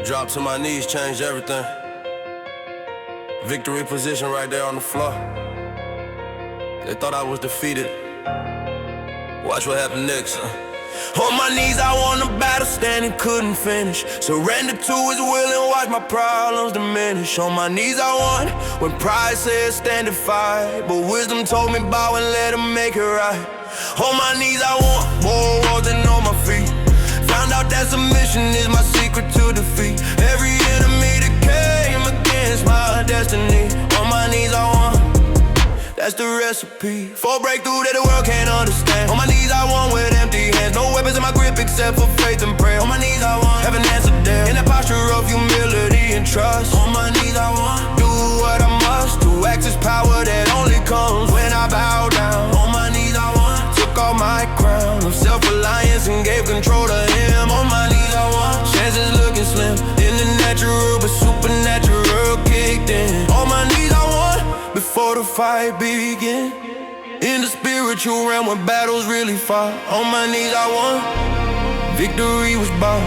Drop to my knees, changed everything. Victory position right there on the floor. They thought I was defeated. Watch what happened next. On my knees, I won the battle, standing, couldn't finish. Surrender to his will and watch my problems diminish. On my knees, I won when pride said stand and fight, but wisdom told me bow and let him make it right. On my knees, I won more walls than on my feet. Found out that submission is my secret to defeat every enemy that came against my destiny. On my knees, I won. That's the recipe for breakthrough that the world can't understand. On my knees I won with empty hands, no weapons in my grip except for faith and prayer. On my knees I won, heaven answered there, in a posture of humility and trust. On my knees I won, do what I must to access power that only comes when I bow down. On my knees I won, took off my crown of self-reliance and gave control to him. On my knees I won, chances looking slim in the natural, but supernatural kicked in. On my knees I won before the fight began. In the spiritual realm where battles really fought. On my knees I won, victory was bought.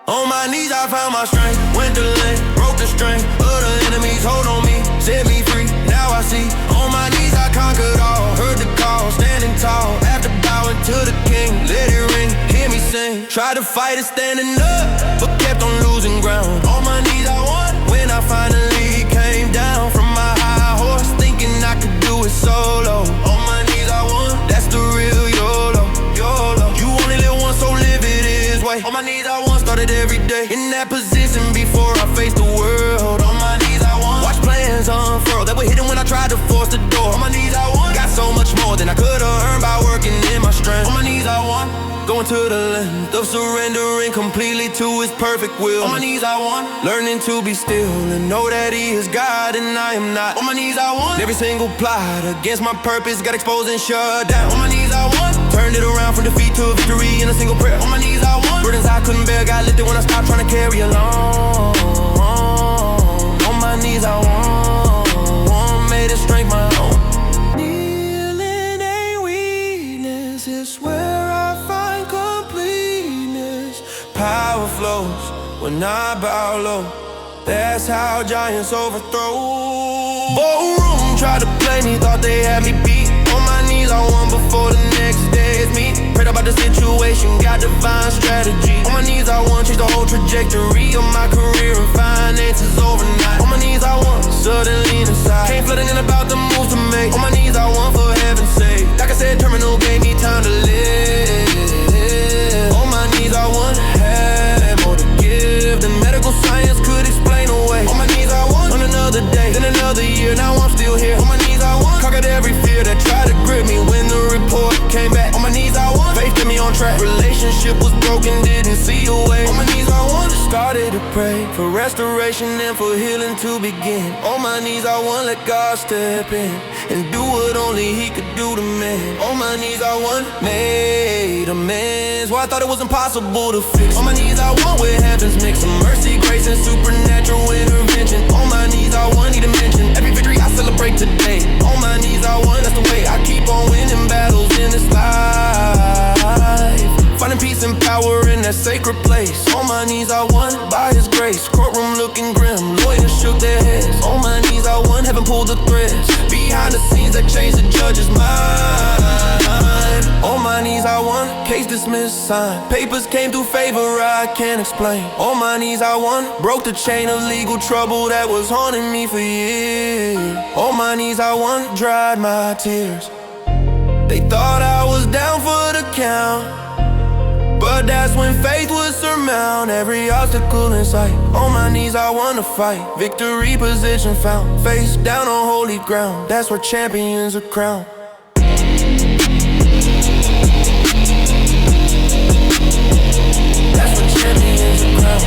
On my knees I found my strength, went to length, broke the strength of the enemies, hold on me, set me free, now I see. On my knees I conquered all, heard the call, standing tall, after bowing to the king, let it ring, hear me sing. Tried to fight it standing up, but kept on losing ground. On my knees I won when I finally came down from my high horse, thinking I could do it solo. On my knees I won, that's the real YOLO, YOLO. You only live once, so live it his way. On my knees I won, started every day in that position before I faced the world. On my knees I won, watch plans unfurl that were hidden when I tried to force the door. On my knees I won, got so much more than I could've earned by working in my strength. On my knees I won, going to the length of surrendering completely to his perfect will. On my knees I won, learning to be still and know that he is God and I am not. On my knees I won, every single plot against my purpose got exposed and shut down. On my knees I won, turned it around from defeat to victory in a single prayer. On my knees I won, burdens I couldn't bear got lifted when I stopped trying to carry along. On my knees I won, made it strength my own. Kneeling ain't weakness, it's where I find completeness. Power flows when I bow low, that's how giants overthrow. Ballroom tried to play me, thought they had me beat. On my knees I won before the next day's meet. Prayed about the situation, got divine strategy. On my knees I won, changed the whole trajectory of my career and finances overnight. On my knees I won, suddenly inside came flooding in about the moves to make. On my knees I won for heaven's sake. Like I said, terminal gave me time to live. On my knees I won, had more to give than medical science could explain away. On my knees I won, on another day, then another year, now I'm still here. On my knees I won, conquered every fear that tried to grip me when the report came back. On my knees I won, faith kept me on track. Relationship was broken, didn't see a way. On my knees I won, started to pray for restoration and for healing to begin. On my knees I won, let God step in and do what only he could do to me. On my knees I won, made amends where I thought it was impossible to fix. On my knees I won with heaven's mix of mercy, grace, and supernatural intervention. On my knees I won, need to mention every victory I celebrate today. On my knees I won, that's the way I keep on winning battles in this life. Finding peace and power in that sacred place. On my knees I won by his grace. Courtroom looking grim, lawyers shook their heads. On my knees I won, heaven pulled the threads behind the scenes that changed the judge's mind. On my knees I won, case dismissed, signed. Papers came through favor, I can't explain. On my knees I won, broke the chain of legal trouble that was haunting me for years. On my knees I won, dried my tears. They thought I was down for the count, but that's when faith would surmount every obstacle in sight. On my knees I won the fight, victory position found, face down on holy ground, that's where champions are crowned. That's where champions are crowned.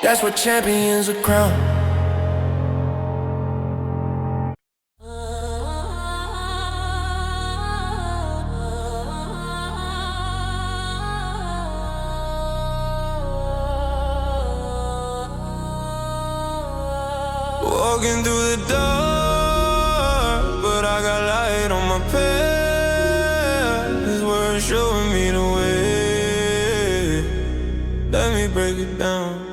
That's where champions are crowned. Walking through the dark, but I got light on my path. for showing me the way. Let me break it down.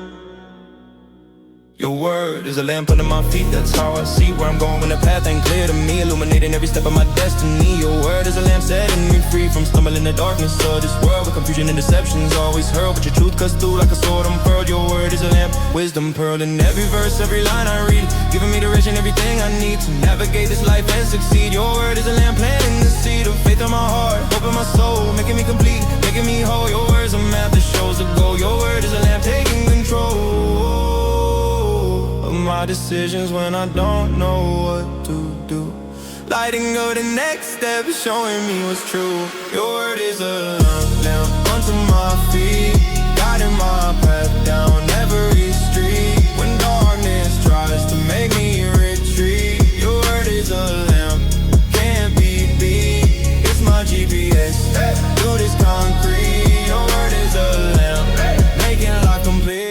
Your word is a lamp under my feet, that's how I see where I'm going when the path ain't clear to me, illuminating every step of my destiny. Your word is a lamp setting me free from stumbling in the darkness of this world, where confusion and deception's always hurled, but your truth cuts through like a sword unfurled. Your word is a lamp, wisdom pearl in every verse, every line I read, giving me direction, everything I need to navigate this life and succeed. Your word is a lamp, planting the seed of faith in my heart, hope in my soul, making me complete, making me whole. Your word is a map that shows the goal. Your word is a lamp, taking control of my decisions when I don't know what to do, lighting up the next step, showing me what's true. Your word is a lamp unto my feet, guiding my path down every street. When darkness tries to make me retreat, your word is a lamp, can't be beat. It's my GPS through this concrete. Your word is a lamp, making life complete.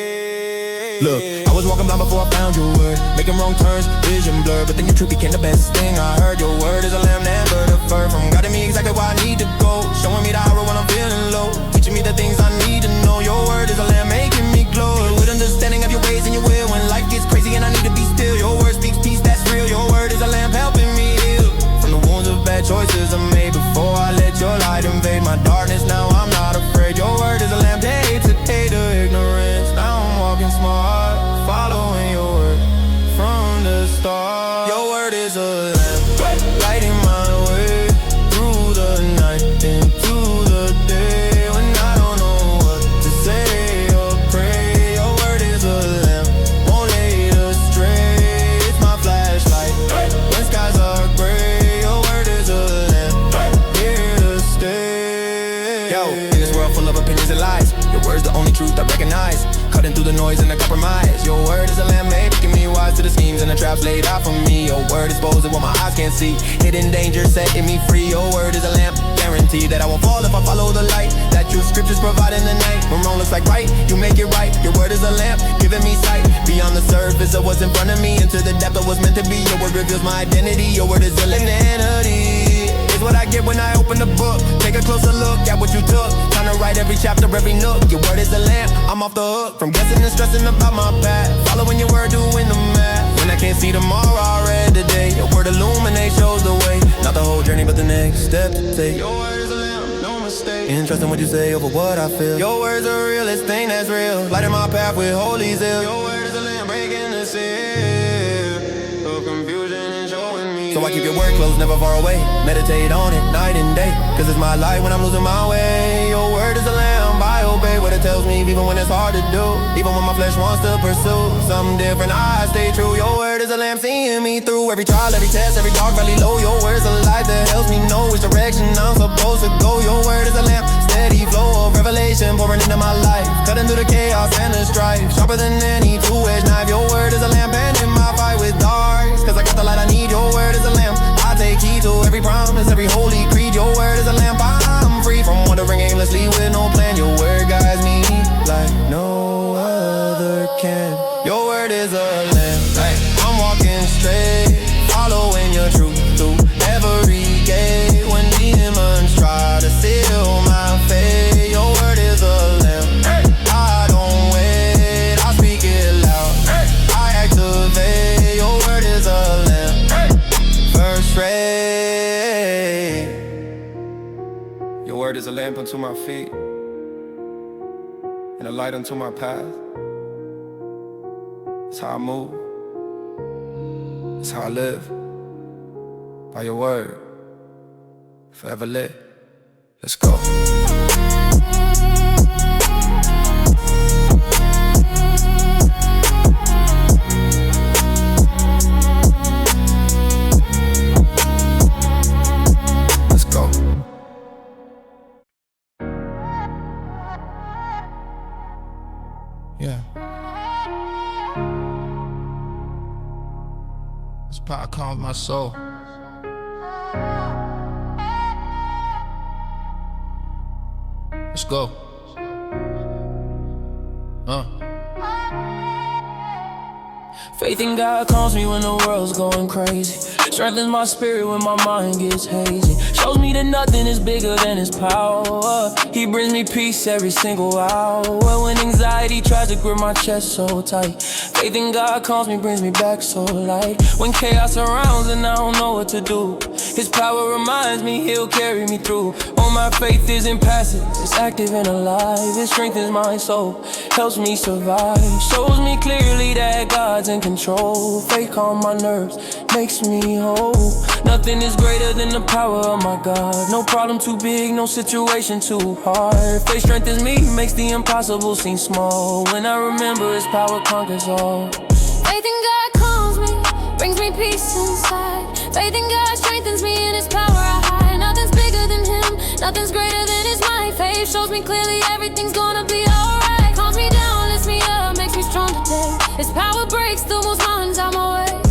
Look, I was walking blind before I found your word, making wrong turns, vision blurred, but then your truth became the best thing I heard. Your word is a lamb and bird of fur, from guiding me exactly where I need to go, showing me the hour when I'm feeling low, teaching me the things I need to know. Your word is a lamb, making me glow with understanding of your ways and your will. When life gets crazy and I need to be still, your word speaks peace, that's real. Your word is a lamp, helping me heal from the wounds of bad choices I made before I let your light invade my darkness. Now I'm not afraid. Your word is a lamp, day to day to ignorance. Now I'm walking smart, following your word from the start. Your word is a lamp, lighting my way through the night into the day. When I don't know what to say or pray, your word is a lamp, won't lead astray. It's my flashlight when skies are gray. Your word is a lamp, here to stay. Yo, in this world full of opinions and lies, your word's the only truth I recognize, cutting through the noise and the compromise. Your word is a lamp, making me wise to the schemes and the traps laid out for me. Your word exposes what my eyes can't see, hidden danger setting me free. Your word is a lamp, guarantee that I won't fall if I follow the light that your scriptures provide in the night. When wrong looks like right, you make it right. Your word is a lamp, giving me sight beyond the surface of what's in front of me, into the depth of what's meant to be. Your word reveals my identity. Your word is a identity. It's what I get when I open the book, take a closer look at what you took, time to write every chapter, every nook. Your word is a lamp, I'm off the hook from guessing and stressing about my path, following your word, doing the math. When I can't see tomorrow, I read today. Your word illuminates, shows the way, not the whole journey, but the next step to take. Your word is a lamp, no mistake, in trusting what you say over what I feel. Your word's the realest thing that's real, lighting my path with holy zeal. Your word is a lamp, breaking the seal of confusion and showing me. So I keep your word close, never far away, meditate on it night and day, cause it's my light when I'm losing my way. Your word is a lamp, I obey what it tells me, even when it's hard to do, even when my flesh wants to pursue something different, I stay true. Your word is a lamp, seeing me through every trial, every test, every dark valley low. Your word is a light that helps me know which direction I'm supposed to go. Your word is a lamp, steady flow of revelation pouring into my life, cutting through the chaos and the strife, sharper than any two-edged knife. Your word is a lamp, and in my fight with dark, cause I got the light I need. Your word is a lamp, I take heed to every promise, every holy creed. Your word is a lamp, I'm free from wandering aimlessly with no plan. Your word guides me like no other can. Your word is a lamp, like I'm walking straight, following your truth through every gate. When demons try to seal my fate, your word is a lamp, I don't wait, I speak it loud, I activate. Your word is a lamp, first rate. Your word is a lamp unto my feet and a light unto my path. It's how I move, it's how I live, by your word, forever lit. Let's go. Let's go. Yeah. This power calms my soul. Let's go. Faith in God calms me when the world's going crazy, strengthens my spirit when my mind gets hazy. shows me that nothing is bigger than his power. He brings me peace every single hour. When anxiety tries to grip my chest so tight, faith in God calms me, brings me back so light. When chaos surrounds and I don't know what to do, his power reminds me he'll carry me through. Oh, my faith isn't passive, it's active and alive. It strengthens my soul, helps me survive. Shows me clearly that God's in control. Faith calms my nerves, makes me whole. Nothing is greater than the power of my God. No problem too big, no situation too hard. Faith strengthens me, makes the impossible seem small. When I remember his power conquers all. Faith in God calms me, brings me peace inside. Faith in God strengthens me, in his power I hide. Nothing's bigger than him, nothing's greater than his might. Faith shows me clearly everything's gonna be alright. Calms me down, lifts me up, makes me strong today. His power breaks through most mountains out my way.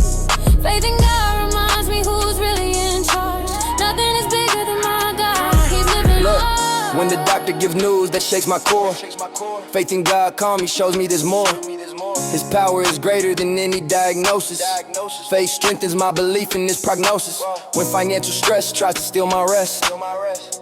Faith in God reminds me who's really in charge. Nothing is bigger than my God, he's living large. When the doctor gives news that shakes my core, faith in God calm me, shows me there's more. His power is greater than any diagnosis. Faith strengthens my belief in his prognosis. When financial stress tries to steal my rest,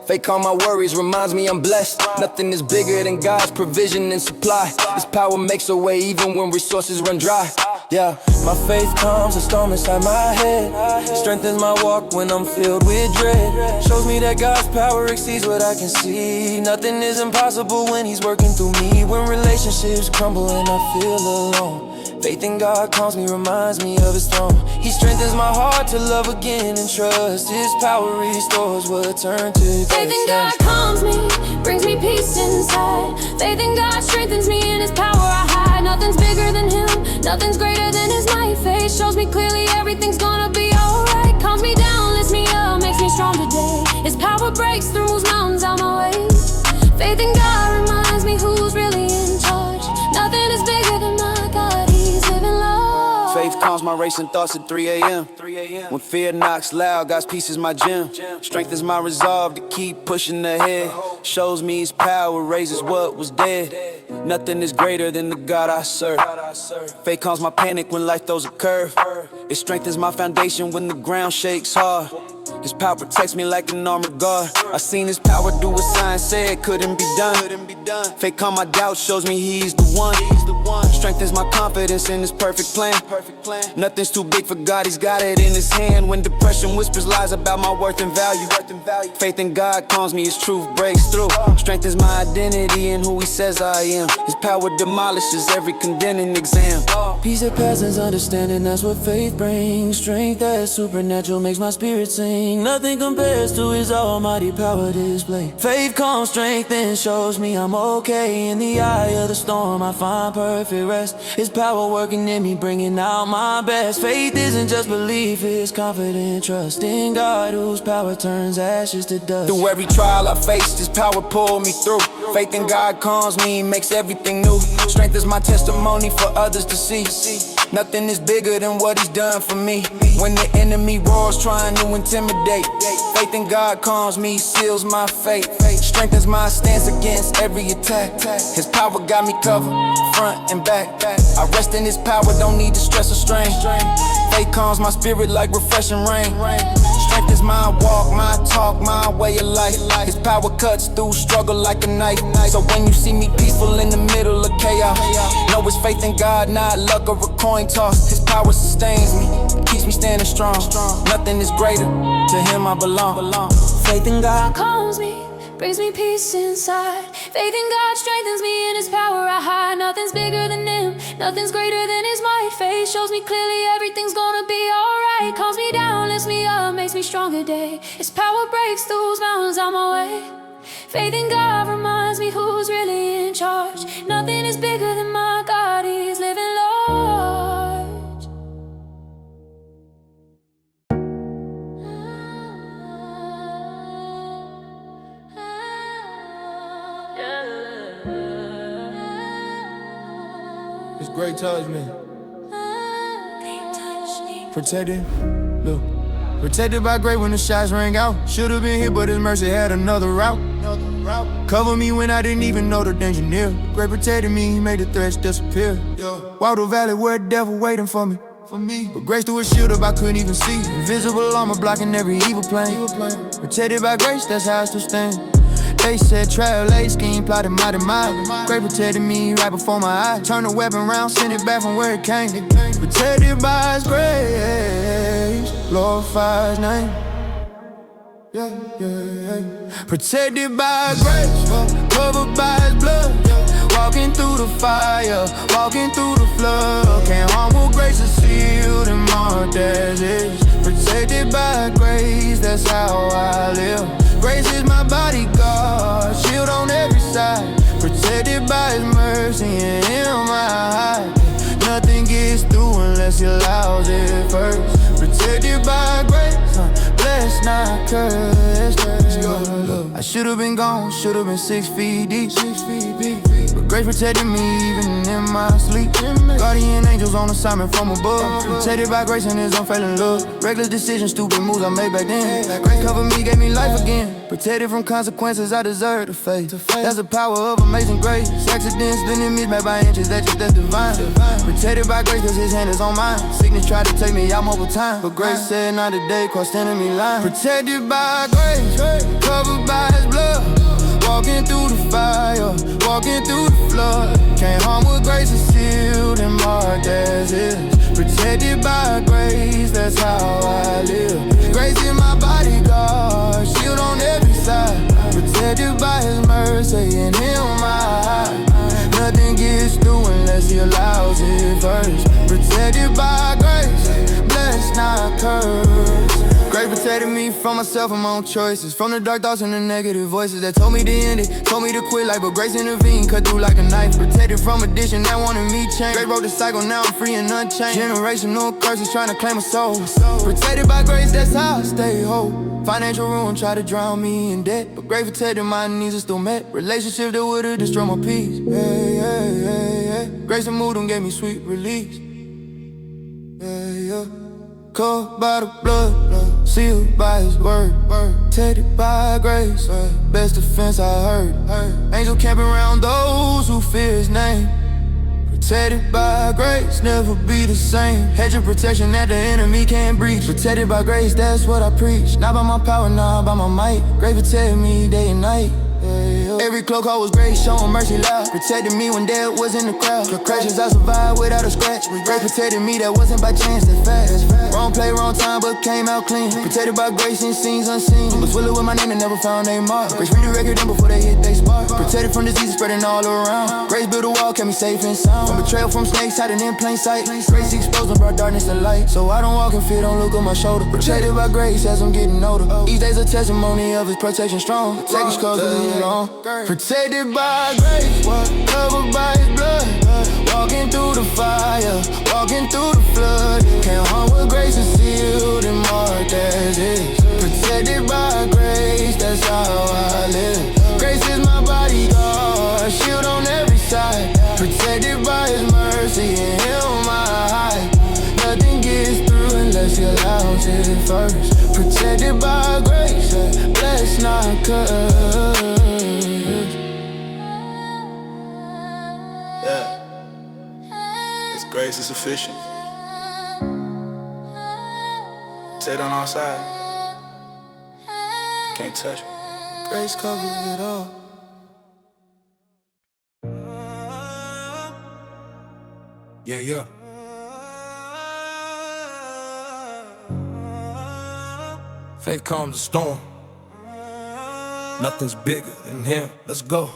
faith calm my worries, reminds me I'm blessed. Nothing is bigger than God's provision and supply. His power makes a way even when resources run dry. Yeah, my faith calms the storm inside my head, strengthens my walk when I'm filled with dread. Shows me that God's power exceeds what I can see. Nothing is impossible when he's working through me. When relationships crumble and I feel alone, faith in God calms me, reminds me of his throne. He strengthens my heart to love again and trust. His power restores what turned to grace. Faith in God calms me, brings me peace inside. Faith in God strengthens me, in his power I hide. Nothing's bigger than him, nothing's greater than his might. Faith shows me clearly everything's gonna be alright. Calms me down, lifts me up, makes me strong today. His power breaks through moves mountains out my way. Faith in God reminds me who's really in charge. Nothing is bigger than my God, he's living large. faith calms my racing thoughts at 3 a.m. When fear knocks loud, God's peace is my gym. Strengthens my resolve to keep pushing ahead. Shows me his power, raises what was dead. Nothing is greater than the God I serve. Faith calms my panic when life throws a curve. It strengthens my foundation when the ground shakes hard. His power protects me like an armored guard. I seen his power do what science said couldn't be done. Faith calm my doubts, shows me he's the one. Strengthens my confidence in his perfect plan. Nothing's too big for God, he's got it in his hand. When depression whispers lies about my worth and value, faith in God calms me, his truth breaks through. Strengthens my identity in who he says I am. His power demolishes every condemning exam. Peace that passes understanding, that's what faith brings. Strength that's supernatural makes my spirit sing. Nothing compares to his almighty power display. Faith calms, strength, and shows me I'm okay. In the eye of the storm I find perfect rest. His power working in me, bringing out my best. Faith isn't just belief, it's confident trust in God, whose power turns ashes to dust. Through every trial I faced, his power pulled me through. Faith in God calms me, makes everything new. Strength is my testimony for others to see. Nothing is bigger than what he's done for me. When the enemy roars trying to intimidate, faith in God calms me, seals my fate. Strengthens my stance against every attack. His power got me covered, front and back. I rest in his power, don't need to stress or strain. Faith calms my spirit like refreshing rain. Strength is my walk, my talk, my way of life. His power cuts through struggle like a knife. So when you see me peaceful in the middle of chaos, know it's faith in God, not luck or a coin toss. His power sustains me, keeps me standing strong. Nothing is greater, to him I belong. Faith in God calms me, brings me peace inside. Faith in God strengthens me, in his power I hide. Nothing's bigger than him, nothing's greater than his might. Faith shows me clearly everything's gonna be alright. Calms me down, lifts me up, makes me stronger day. His power breaks those mountains out my way. Faith in God reminds me who's really in charge. Nothing is bigger than my God, he's living large. It's great touch, man. Protected, look. Protected by grace when the shots rang out. Should've been hit, but his mercy had another route. Cover me when I didn't even know the danger near. Great protected me, he made the threats disappear. Walk the valley where the devil waiting for me. for me. But grace through a shield up I couldn't even see. Invisible armor blocking every evil plan. Protected by grace, that's how I still stand. They said trail, late scheme, plotted my demise. Grace protected me right before my eyes. Turn the weapon round, send it back from where it came. Protected by His grace, glorify His name. Yeah, yeah, yeah. Protected by grace, covered by His blood. Walking through the fire, walking through the flood. Can't harm what grace is sealed and marked as is. Protected by grace, that's how I live. Grace is my bodyguard, shield on every side. Protected by His mercy and Him I hide. Nothing gets through unless He allows it first. Protected by grace, blessed not cursed. I should've been gone, should've been 6 feet deep. But grace protected me even in my sleep. Guardian angels on assignment from above. Protected by grace and His unfailing love. Reckless decisions, stupid moves I made back then. Grace covered me, gave me life again. Protected from consequences I deserve to face. That's the power of amazing grace. Accidents, enemies made by inches, that's divine. Protected by grace cause His hand is on mine. Sickness tried to take me out multiple times, but grace said not today, crossed enemy line. Protected by grace, covered by His blood. Walking through the fire, walking through the flood. Can't harm what grace is sealed and marked as is. Protected by grace, that's how I live. Grace in my bodyguard, shield on every side. Protected by His mercy and Him I hide. Nothing gets through unless He allows it first. Protected by grace, blessed not cursed. Grace protected me from myself and my own choices. From the dark thoughts and the negative voices that told me to end it, told me to quit life, but grace intervened, cut through like a knife. Protected from addiction that wanted me change. Grace broke the cycle, now I'm free and unchained. Generational curses trying to claim a soul. Protected by grace, that's how I stay whole. Financial ruin tried to drown me in debt, but grace protected my needs are still met. Relationship that would've destroyed my peace. Hey, hey, hey, hey. Grace and moved and gave me sweet release. Yeah, yeah. Covered by the blood, sealed by His word, protected by grace, best defense I heard. Angel camping around those who fear His name. Protected by grace, never be the same. Hedge of protection that the enemy can't breach. Protected by grace, that's what I preach. Not by my power, not by my might. Grace protected me day and night. Every cloak I was grace, showing mercy loud. Protected me when death was in the crowd. The crashes I survived without a scratch. Grace protected me, that wasn't by chance, that fast. Wrong play, wrong time, but came out clean. Protected by grace in scenes unseen. Was willing with my name and never found a mark. Grace read the record in before they hit they spark. Protected from disease spreading all around. Grace built a wall, kept me safe and sound. From betrayal, from snakes, hiding in plain sight. Grace exposed and brought darkness to light. So I don't walk in fear, don't look on my shoulder. Protected by grace as I'm getting older. Each day's a testimony of His protection strong. Protect His cause cause He's long. Protected by grace, covered by His blood. Walking through the fire, walking through the flood. Can't harm what grace is sealed and marked as is. Protected by grace, that's how I live. Grace is my bodyguard, shield on every side. Protected by His mercy and Him I hide. Nothing gets through unless He allows it first. Protected by grace, blessed not cursed. Grace is sufficient. Set on our side. Can't touch it. Grace covers it all. Yeah, yeah. Faith calms the storm. Nothing's bigger than Him. Let's go.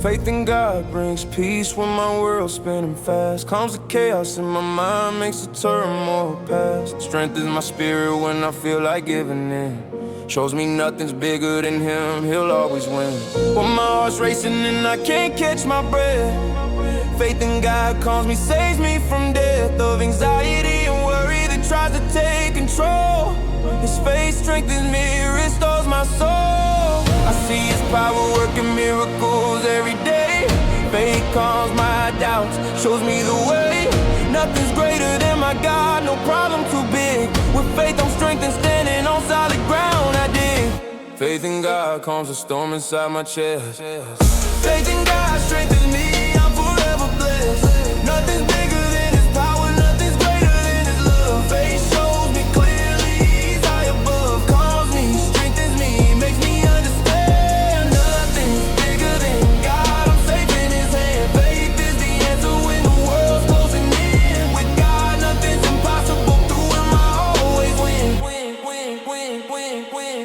Faith in God brings peace when my world's spinning fast. Calms the chaos in my mind, makes the turmoil pass. Strengthens my spirit when I feel like giving in. Shows me nothing's bigger than Him, He'll always win. When my heart's racing and I can't catch my breath, faith in God calms me, saves me from death. Of anxiety and worry that tries to take control. His faith strengthens me, restores my soul. I see His power working miracles every day. Faith calms my doubts, shows me the way. Nothing's greater than my God, no problem too big. With faith I'm strengthened, standing on solid ground I dig. Faith in God calms the storm inside my chest. Faith in God strengthens me, I'm forever blessed. Nothing's bigger than His power, nothing's greater than His love.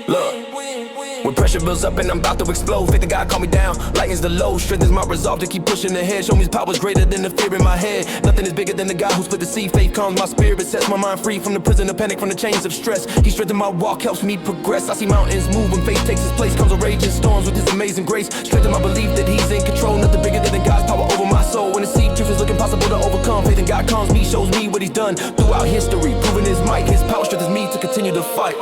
Look, when pressure builds up and I'm about to explode, faith in God calm me down, lightens the load, strengthens my resolve to keep pushing ahead. Show me his power's greater than the fear in my head. Nothing is bigger than the God who split the sea. Faith calms my spirit, sets my mind free from the prison of panic, from the chains of stress. He strengthens my walk, helps me progress. I see mountains move when faith takes its place. Comes a raging storms with his amazing grace. Strengthen my belief that he's in control. Nothing bigger than God's power over my soul. When the sea truth is looking impossible to overcome, faith in God calms me, shows me what he's done throughout history, proving his might. His power strengthens me to continue to fight.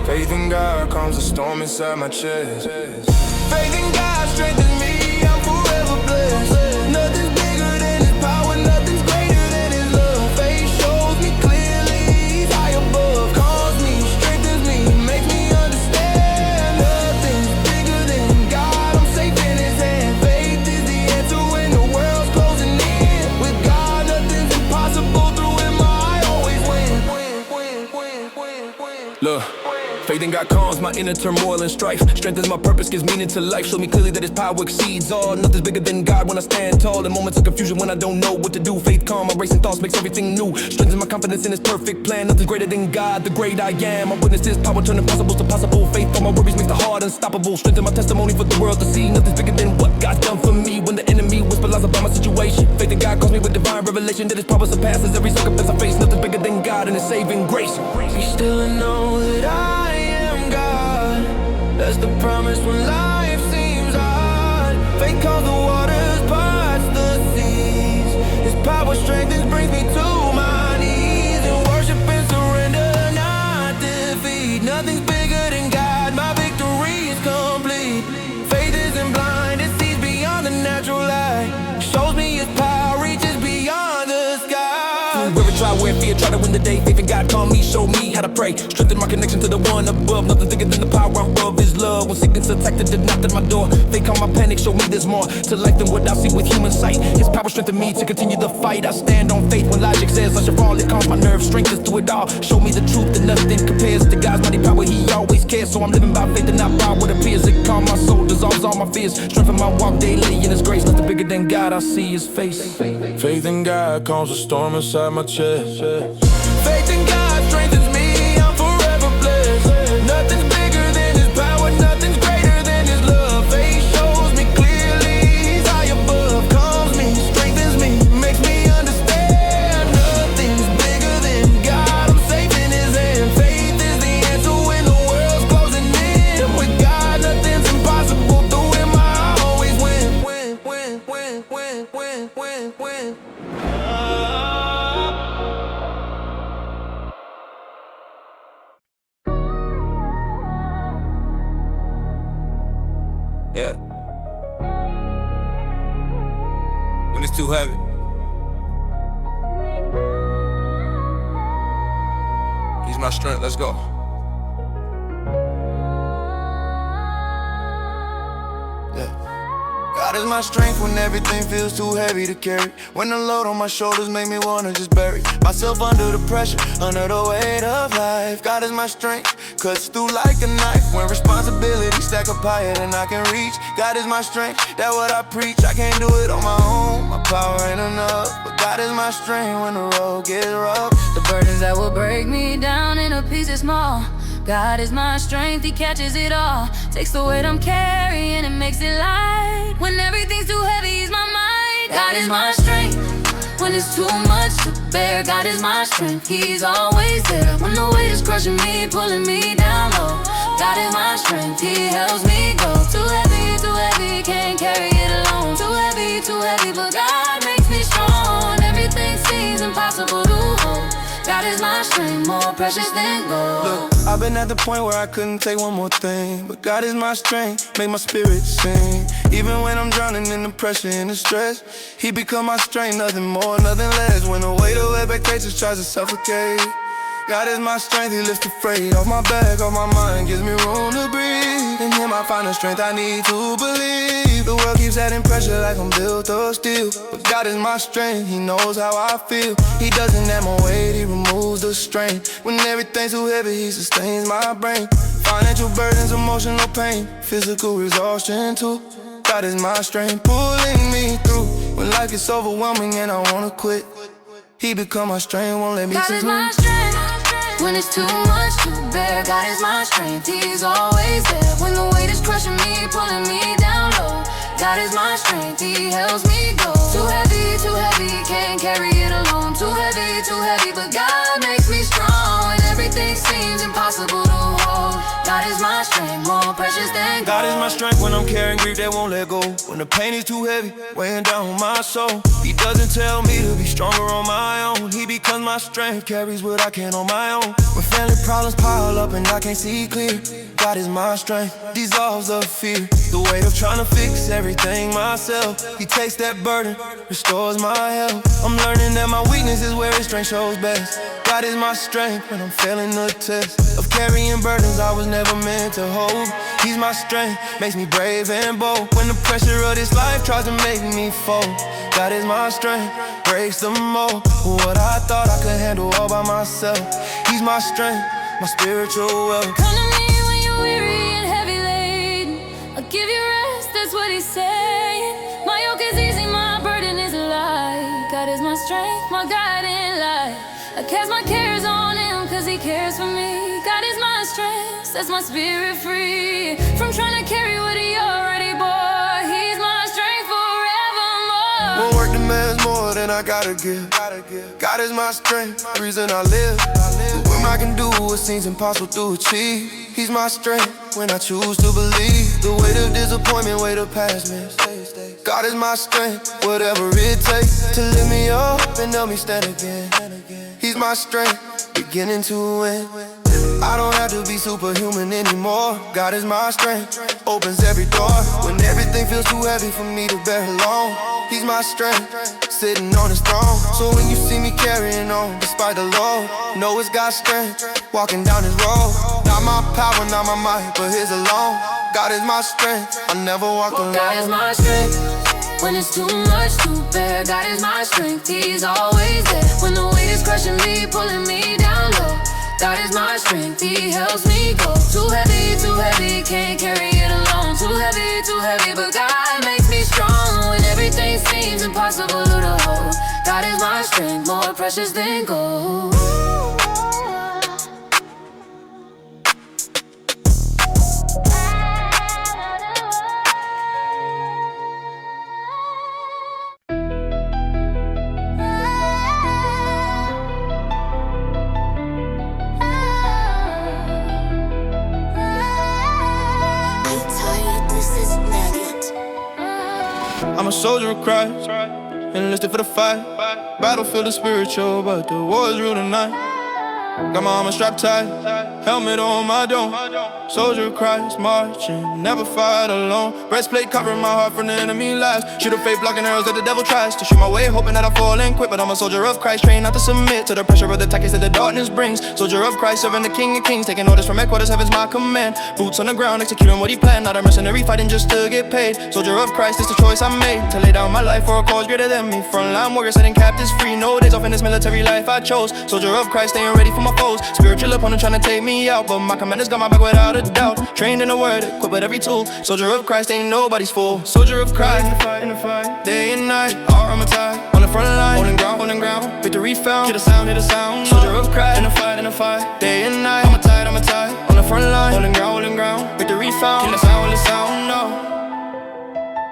Faith in God calms the storm inside my chest. Faith in God strengthens me, I'm forever blessed. Nothing's bigger than his power, nothing's greater than his love. Faith shows me clearly he's high above. Calms me, strengthens me, makes me understand. Nothing's bigger than God, I'm safe in his hand. Faith is the answer when the world's closing in. With God, nothing's impossible. Through him I always win. Look, faith in God calms my inner turmoil and strife. Strengthens my purpose, gives meaning to life. Show me clearly that his power exceeds all. Nothing's bigger than God when I stand tall. In moments of confusion when I don't know what to do, faith calm my racing thoughts, makes everything new. Strengthens my confidence in his perfect plan. Nothing's greater than God, the great I am. I witness his power turn impossible to possible. Faith on my worries makes the heart unstoppable. Strengthen my testimony for the world to see. Nothing's bigger than what God's done for me. When the enemy whispers lies about my situation, faith in God calls me with divine revelation that his power surpasses every circumstance I face. Nothing's bigger than God and his saving grace. Be still and know that I am God. That's the promise when life seems hard. Faith calms the waters, parts the seas. His power strengthens, brings me to my knees. In worship and surrender, not defeat. Nothing's bigger than God, my victory is complete. Faith isn't blind, it sees beyond the natural light. Shows me his power reaches beyond the sky. Where I try, where fear try to win the day, faith in God calm me, show me how to pray. Strengthen my connection to the one above. Nothing bigger than the power of his love. When sickness attacked it, did knock at my door. Faith calm my panic, show me there's more to life than what I see with human sight. His power strengthen me to continue the fight. I stand on faith when logic says I should fall. It calms my nerves, strengthens through it all. Show me the truth that nothing compares to God's mighty power. He always cares, so I'm living by faith and not by what appears. It calms my soul, dissolves all my fears. Strengthen my walk daily in his grace. Nothing bigger than God, I see his face. Faith in God calms the storm inside my chest. Faith in God strengthens me, I'm forever blessed. Nothing's bigger than his power, nothing's greater than his love. Faith shows me clearly he's high above. Calms me, strengthens me, makes me understand. Nothing's bigger than God, I'm safe in his hand. Faith is the answer when the world's closing in. With God, nothing's impossible. Through him I always win. Yeah. When it's too heavy, he's my strength. Let's go. God is my strength when everything feels too heavy to carry. When the load on my shoulders make me wanna just bury myself under the pressure, under the weight of life. God is my strength, cuts through like a knife. When responsibility stack up higher than I can reach. God is my strength, that's what I preach. I can't do it on my own, my power ain't enough. But God is my strength when the road gets rough. The burdens that will break me down into pieces small. God is my strength, he catches it all. Takes the weight I'm carrying and makes it light. When everything's too heavy, he's my mind. God is my strength, when it's too much to bear. God is my strength, he's always there. When the weight is crushing me, pulling me down low. God is my strength, he helps me go. Too heavy, can't carry it alone. Too heavy, but God makes me strong. Everything seems impossible to hold. God is my strength, more precious than gold. Look, I've been at the point where I couldn't take one more thing. But God is my strength, make my spirit sing. Even when I'm drowning in the pressure and the stress, he become my strength, nothing more, nothing less. When the weight of expectations tries to suffocate, God is my strength, he lifts the freight off my back, off my mind, gives me room to breathe. In him I find the strength I need to believe. The world keeps adding pressure like I'm built of steel. But God is my strength, he knows how I feel. He doesn't add my weight, he removes the strain. When everything's too heavy, he sustains my brain. Financial burdens, emotional pain, physical exhaustion too. God is my strength, pulling me through. When life gets overwhelming and I wanna quit, he become my strength, won't let me God is my strength, When it's too much to bear, God is my strength, He's always there. When the weight is crushing me, pulling me down low, God is my strength, He helps me go. Too heavy, can't carry it alone. Too heavy, but God makes me strong. When everything seems impossible to hold, God is my strength, more precious than gold. God is my strength when I'm carrying grief that won't let go. When the pain is too heavy, weighing down on my soul, He doesn't tell me to be stronger on my own. He becomes my strength, carries what I can on my own. When family problems pile up and I can't see clear, God is my strength, dissolves the fear. The weight of trying to fix everything myself, He takes that burden, restores my health. I'm learning that my weakness is where His strength shows best. God is my strength when I'm failing the test of carrying burdens I was never meant to hold. He's my strength, makes me brave and bold. When the pressure of this life tries to make me fold, God is my strength, breaks the mold. What I thought I could handle all by myself, He's my strength, my spiritual wealth. Come to me when you're weary and heavy laden, I'll give you rest, that's what He's saying. My yoke is easy, my burden is light. God is my strength, my guiding light. I cast my cares on Him, cause He cares for me. God is my strength, sets my spirit free from trying to carry what He already bore. He's my strength forevermore. Won't work demands more than I gotta give. God is my strength, the reason I live. But when I can do what seems impossible to achieve, He's my strength when I choose to believe. The weight of disappointment, weight of past mistakes, God is my strength, whatever it takes to lift me up and help me stand again. He's my strength, beginning to end. I don't have to be superhuman anymore. God is my strength, opens every door. When everything feels too heavy for me to bear alone, He's my strength, sitting on His throne. So when you see me carrying on, despite the load, know it's God's strength, walking down His road. Not my power, not my might, but His alone. God is my strength, I never walk alone. God is my strength, when it's too much to bear. God is my strength, He's always there. When the weight is crushing me, pulling me down low, God is my strength, He helps me go. Too heavy, can't carry it alone. Too heavy, but God makes me strong. When everything seems impossible to hold, God is my strength, more precious than gold. I'm a soldier of Christ, enlisted for the fight. Battlefield is spiritual, but the war is real tonight. Got my armor strapped tight, helmet on my dome. Soldier of Christ, marching, never fight alone. Breastplate covering my heart from the enemy lies. Shoot of faith, blocking arrows that the devil tries to shoot my way, hoping that I fall and quit. But I'm a soldier of Christ, trained not to submit to the pressure of the tactics that the darkness brings. Soldier of Christ, serving the King of Kings, taking orders from headquarters, heaven's my command. Boots on the ground, executing what He planned. Not a mercenary fighting just to get paid. Soldier of Christ, it's the choice I made, to lay down my life for a cause greater than me. Frontline warrior, setting captives free. No days off in this military life I chose. Soldier of Christ, staying ready for my foes. Spiritual opponent trying to take me out, but my commander's got my back without a doubt. Trained in the word, equipped with every tool. Soldier of Christ, ain't nobody's fool. Soldier of Christ, in the fight, day and night. All armor tied, on the front line, holding ground. Victory found, hear the sound. Soldier of Christ, in the fight, day and night. Armor tied, on the front line, holding ground. Victory found, hear the sound, no.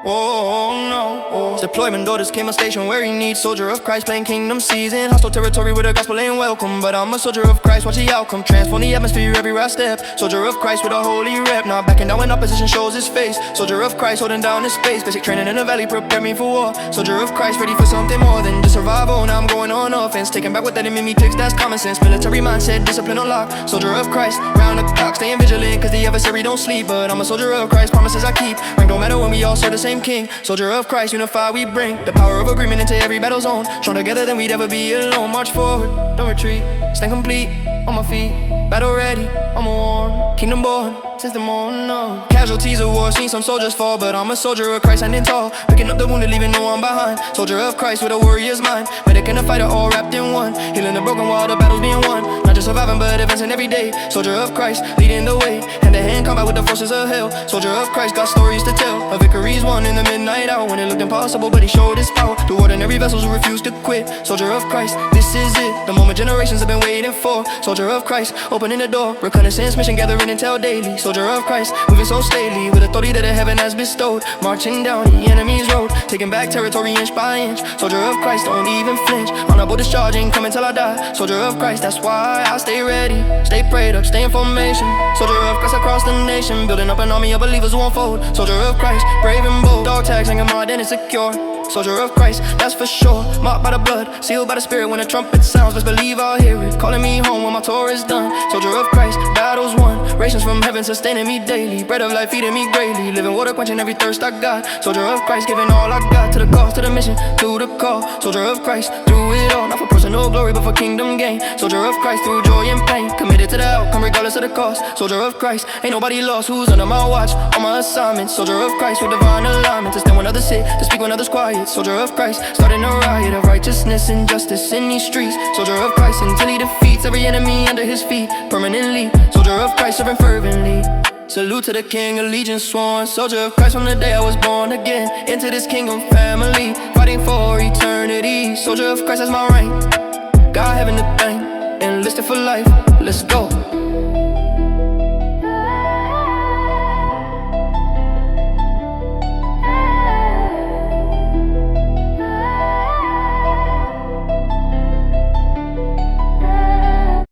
Oh no, oh. Deployment orders came on station where he needs. Soldier of Christ playing kingdom season. Hostile territory where the gospel ain't welcome, but I'm a soldier of Christ, watch the outcome. Transform the atmosphere everywhere I step. Soldier of Christ with a holy rep, not backing down when opposition shows his face. Soldier of Christ holding down his space. Basic training in the valley prepare me for war. Soldier of Christ ready for something more than just survival. Now I'm going on offense, taking back what that enemy takes, that's common sense. Military mindset, discipline unlocked. Soldier of Christ, round the clock, staying vigilant, cause the adversary don't sleep. But I'm a soldier of Christ, promises I keep. Rank don't matter when we all serve the same king. Soldier of Christ, unified we bring the power of agreement into every battle zone. Strong together than we'd ever be alone. March forward, don't retreat, stand complete, on my feet. Battle ready, I'm a warm. Kingdom born, since the morning on. Casualties of war, seen some soldiers fall, but I'm a soldier of Christ, standing tall, picking up the wounded, leaving no one behind. Soldier of Christ with a warrior's mind, medic and a fighter all wrapped in one, healing the broken while the battle's being won. Not just surviving but advancing every day. Soldier of Christ, leading the way, hand to hand combat with the forces of hell. Soldier of Christ, got stories to tell, of victories won in the midnight hour, when it looked impossible but he showed his power to ordinary vessels who refused to quit. Soldier of Christ, this is it, the moment generations have been waiting for. Soldier of Christ, opening the door, reconnaissance mission, gathering intel daily. Soldier of Christ, moving so stately, with authority that heaven has bestowed, marching down the enemy's road, taking back territory inch by inch. Soldier of Christ, don't even flinch, honorable discharging, coming till I die. Soldier of Christ, that's why I stay ready, stay prayed up, stay in formation. Soldier of Christ across the nation, building up an army of believers who won't fold. Soldier of Christ, brave and bold, dog tags hanging my identity secure. Soldier of Christ, that's for sure, marked by the blood, sealed by the spirit. When the trumpet sounds, best believe I'll hear it, calling me home when my tour is done. Soldier of Christ, battles won, rations from heaven sustaining me daily, bread of life feeding me greatly, living water quenching every thirst I got. Soldier of Christ, giving all I got to the cause, to the mission, to the call. Soldier of Christ, through it all, not for personal glory but for kingdom gain. Soldier of Christ, through joy and pain, committed to the outcome regardless of the cost. Soldier of Christ, ain't nobody lost who's under my watch, on my assignment. Soldier of Christ, with divine alignment, to stand when others sit, to speak when others quiet. Soldier of Christ, starting a riot of righteousness and justice in these streets. Soldier of Christ, until he defeats every enemy under his feet permanently. Soldier of Christ, serving fervently. Salute to the King, allegiance sworn. Soldier of Christ from the day I was born again, into this kingdom family, fighting for eternity. Soldier of Christ, that's my rank, got heaven to thank, enlisted for life, let's go.